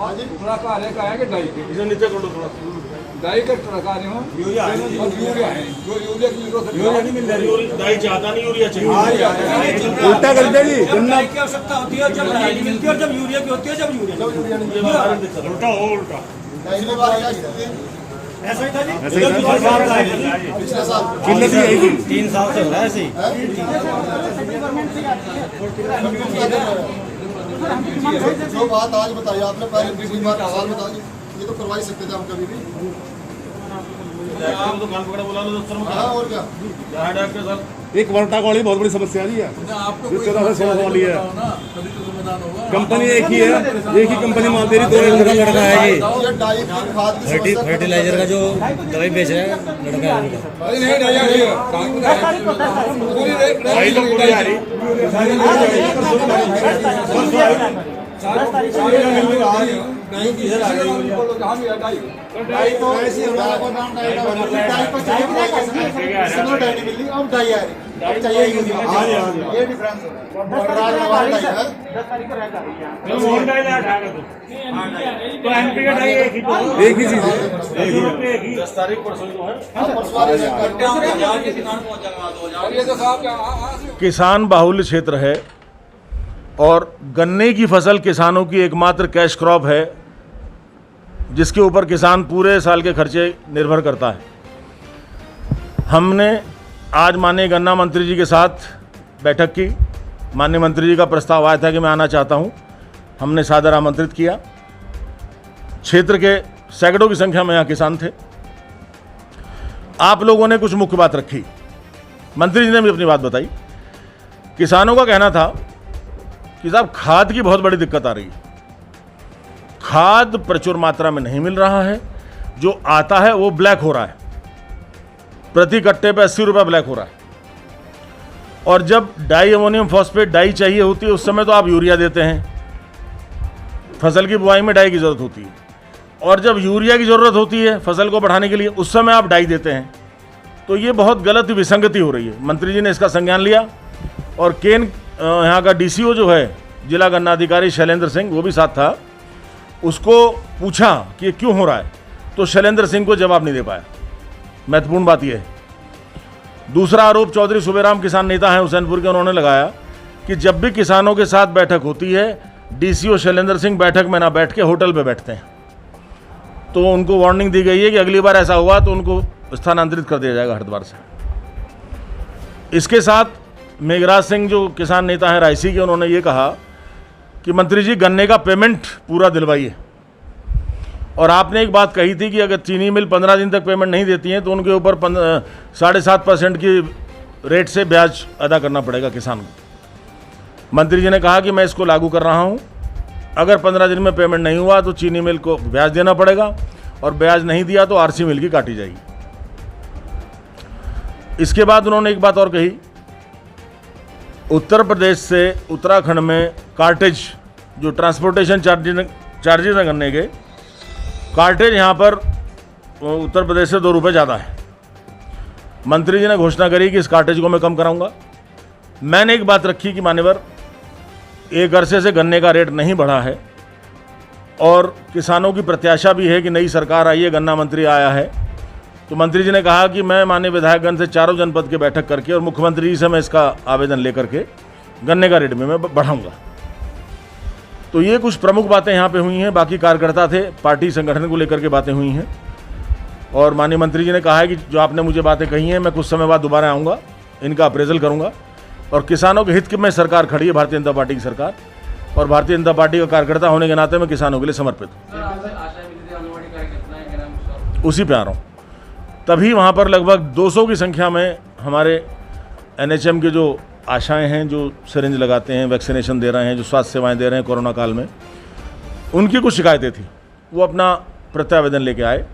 थोड़ा कार्य का है कि डाई के इसे नीचे कर लो थोड़ा। डाई के थोड़ा कार्य हो यूरिया है जो यूरिया की जरूरत है यूरिया नहीं मिल रही डाई चाहता नहीं यूरिया चाहिए। उल्टा कर देगी गन्ना की आवश्यकता होती है जब डाई नहीं मिलती और जब यूरिया की होती है जब यूरिया उल्टा हो उल्टा ऐसा ही था जी। पिछले साल किल्लत ही आएगी 3 साल से हो रहा है ऐसे ही। जो बात आज बताई आपने पहले पिछली बार सवाल बता दी ये तो करवा ही सकते थे हम कभी भी। तो कान पकड़ा बोला लो दफ्तर में। हाँ और क्या यहाँ डॉक्टर साहब एक वर्टा वाली बहुत बड़ी समस्या है। आपको इस तरह से सोच वाली है। तभी तो समाधान होगा। कंपनी एक ही है, एक ही कंपनी माल दे रही, 2 लड़का है ये। ये डाई की खाद की समस्या फर्टिलाइजर का जो दवाई बेच रहा है लड़का है उनका। अरे नहीं डाई पूरी भाई तो पूरी आ रही। एक ही चीज है। 10 तारीख परसों को है। किसान बाहुल्य क्षेत्र है और गन्ने की फसल किसानों की एकमात्र कैश क्रॉप है जिसके ऊपर किसान पूरे साल के खर्चे निर्भर करता है। हमने आज माननीय गन्ना मंत्री जी के साथ बैठक की। माननीय मंत्री जी का प्रस्ताव आया था कि मैं आना चाहता हूं। हमने सादर आमंत्रित किया। क्षेत्र के सैकड़ों की संख्या में यहाँ किसान थे। आप लोगों ने कुछ मुख्य बात रखी, मंत्री जी ने भी अपनी बात बताई। किसानों का कहना था कि साहब खाद की बहुत बड़ी दिक्कत आ रही है, खाद प्रचुर मात्रा में नहीं मिल रहा है, जो आता है वो ब्लैक हो रहा है, प्रति कट्टे पे 80 रुपये ब्लैक हो रहा है। और जब डाई अमोनियम फॉस्फेट डाई चाहिए होती है उस समय तो आप यूरिया देते हैं, फसल की बुआई में डाई की ज़रूरत होती है, और जब यूरिया की ज़रूरत होती है फसल को बढ़ाने के लिए उस समय आप डाई देते हैं। तो ये बहुत गलत विसंगति हो रही है। मंत्री जी ने इसका संज्ञान लिया और केन यहाँ का डीसीओ जो है जिला गन्ना अधिकारी शैलेंद्र सिंह, वो भी साथ था, उसको पूछा कि ये क्यों हो रहा है, तो शैलेंद्र सिंह को जवाब नहीं दे पाया। महत्वपूर्ण बात यह है। दूसरा आरोप चौधरी सुबेराम किसान नेता हैं हुसैनपुर के, उन्होंने लगाया कि जब भी किसानों के साथ बैठक होती है डीसीओ शैलेंद्र सिंह बैठक में ना बैठ के होटल पे बैठते हैं। तो उनको वार्निंग दी गई है कि अगली बार ऐसा हुआ तो उनको स्थानांतरित कर दिया जाएगा हरिद्वार से। इसके साथ मेघराज सिंह जो किसान नेता हैं रायसी के, उन्होंने ये कहा कि मंत्री जी गन्ने का पेमेंट पूरा दिलवाइए। और आपने एक बात कही थी कि अगर चीनी मिल 15 दिन तक पेमेंट नहीं देती हैं तो उनके ऊपर 7.5% की रेट से ब्याज अदा करना पड़ेगा किसान को। मंत्री जी ने कहा कि मैं इसको लागू कर रहा हूं, अगर 15 दिन में पेमेंट नहीं हुआ तो चीनी मिल को ब्याज देना पड़ेगा, और ब्याज नहीं दिया तो आरसी मिल की काटी जाएगी। इसके बाद उन्होंने एक बात और कही, उत्तर प्रदेश से उत्तराखंड में कार्टेज जो ट्रांसपोर्टेशन चार्जेज हैं गन्ने के, कार्टेज यहाँ पर उत्तर प्रदेश से 2 रुपये ज़्यादा है। मंत्री जी ने घोषणा करी कि इस कार्टेज को मैं कम कराऊंगा। मैंने एक बात रखी कि मान्यवर, एक अरसे से गन्ने का रेट नहीं बढ़ा है और किसानों की प्रत्याशा भी है कि नई सरकार आई है, गन्ना मंत्री आया है। तो मंत्री जी ने कहा कि मैं माननीय विधायकगण से चारों जनपद की बैठक करके और मुख्यमंत्री जी से मैं इसका आवेदन लेकर के गन्ने का रेट में मैं बढ़ाऊंगा। तो ये कुछ प्रमुख बातें यहाँ पे हुई हैं। बाकी कार्यकर्ता थे, पार्टी संगठन को लेकर के बातें हुई हैं। और माननीय मंत्री जी ने कहा है कि जो आपने मुझे बातें कही हैं मैं कुछ समय बाद दोबारा आऊँगा, इनका अप्रेजल करूँगा। और किसानों के हित में सरकार खड़ी है, भारतीय जनता पार्टी की सरकार, और भारतीय जनता पार्टी का कार्यकर्ता होने के नाते मैं किसानों के लिए समर्पित हूँ। उसी पे आ रहा हूँ। तभी वहाँ पर लगभग 200 की संख्या में हमारे एनएचएम के जो आशाएं हैं, जो सिरिंज लगाते हैं, वैक्सीनेशन दे रहे हैं, जो स्वास्थ्य सेवाएं दे रहे हैं कोरोना काल में, उनकी कुछ शिकायतें थी, वो अपना प्रत्यावेदन लेके आए।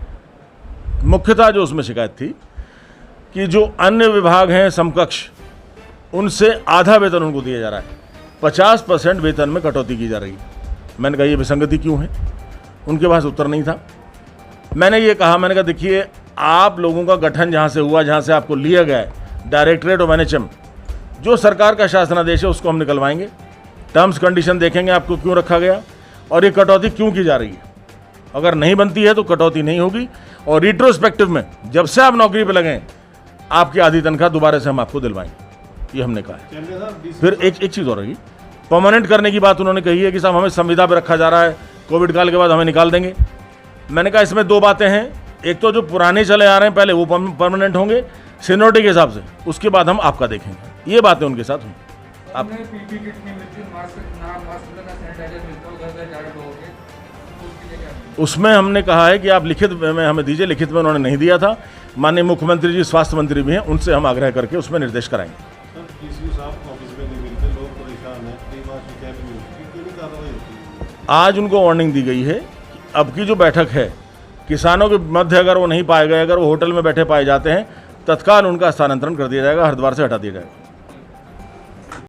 मुख्यतः जो उसमें शिकायत थी कि जो अन्य विभाग हैं समकक्ष, उनसे आधा वेतन उनको दिया जा रहा है, 50% वेतन में कटौती की जा रही है। मैंने कहा ये विसंगति क्यों है? उनके पास उत्तर नहीं था। मैंने ये कहा, मैंने कहा देखिए, आप लोगों का गठन जहाँ से हुआ, जहाँ से आपको लिया गया है, डायरेक्टरेट ऑफ एनएचएम, जो सरकार का शासनादेश है उसको हम निकलवाएंगे, टर्म्स कंडीशन देखेंगे आपको क्यों रखा गया, और ये कटौती क्यों की जा रही है। अगर नहीं बनती है तो कटौती नहीं होगी, और रिट्रोस्पेक्टिव में जब से आप नौकरी पे लगें आपकी आधी तनख्वाह दोबारा से हम आपको दिलवाएंगे, ये हमने कहा है। फिर एक चीज़ और रही, परमानेंट करने की बात उन्होंने कही है कि साहब हमें संविदा पे रखा जा रहा है, कोविड काल के बाद हमें निकाल देंगे। मैंने कहा इसमें दो बातें हैं, एक तो जो पुराने चले आ रहे हैं पहले वो परमानेंट होंगे सीनियरिटी के हिसाब से, उसके बाद हम आपका देखेंगे। ये बातें उनके साथ हुई। आप उसमें हमने कहा है कि आप लिखित में हमें दीजिए, लिखित में उन्होंने नहीं दिया था। माननीय मुख्यमंत्री जी स्वास्थ्य मंत्री भी हैं, उनसे हम आग्रह करके उसमें निर्देश कराएंगे। आज उनको वार्निंग दी गई है कि अब की जो बैठक है किसानों के मध्य अगर वो नहीं पाए गए, अगर वो होटल में बैठे पाए जाते हैं, तत्काल उनका स्थानांतरण कर दिया जाएगा, हरिद्वार से हटा दिया जाएगा।